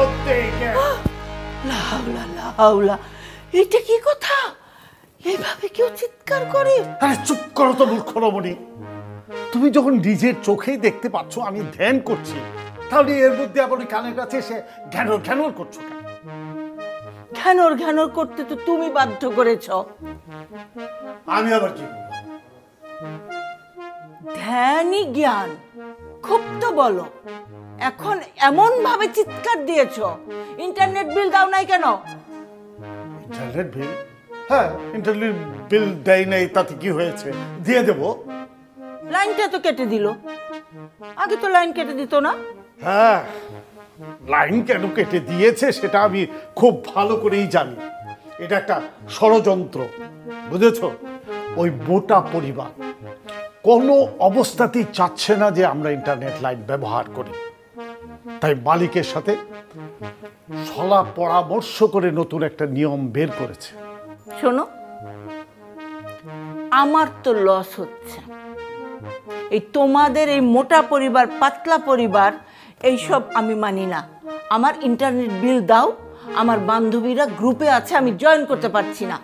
প্রত্যেকে। লাউলা লাউলা, এটা কি কথা? এইভাবে কেউ চিৎকার করে? আরে চুপ করো তো মূর্খ রমণী। তুমি যখন নিজের চোখেই দেখতে পাচ্ছ আমি ধ্যান করছি, তাহলে এর মধ্যে আবার ওই কানের কাছে এসে ঘ্যানোর ঘ্যানোর করছো কেন? ঘ্যানোর ঘ্যানোর করতে তো তুমি বাধ্য করেছ। আমি আবার কি করব? ধ্যানই জ্ঞান, খুব তো বলো। এখন এমন ভাবে চিৎকার দিয়েছ, ইন্টারনেট বিল দাও নাই কেন? Internet bill? হ্যাঁ, ইন্টারনেট বিল দেয় নাই, তাতে কি হয়েছে? দিয়ে দেবো। লাইনটা তো কেটে দিল, আগে তো লাইন কেটে দিত না। হ্যাঁ, লাইন কেন কেটে দিয়েছে সেটা আমি খুব ভালো করেই জানি। এটা একটা ষড়যন্ত্র, বুঝেছো? ওই মোটা পরিবার কোনো অবস্থাতেই চাচ্ছে না যে আমরা ইন্টারনেট লাইন ব্যবহার করি, তাই মালিকের সাথে সলা পরামর্শ করে নতুন একটা নিয়ম বের করেছে। শোনো, আমার তো লস হচ্ছে। এই তোমাদের এই মোটা পরিবার, পাতলা পরিবার, এইসব আমি মানি না। আমার ইন্টারনেট বিল দাও, আমার বান্ধবীরা গ্রুপে আছে, আমি জয়েন করতে পারছি না।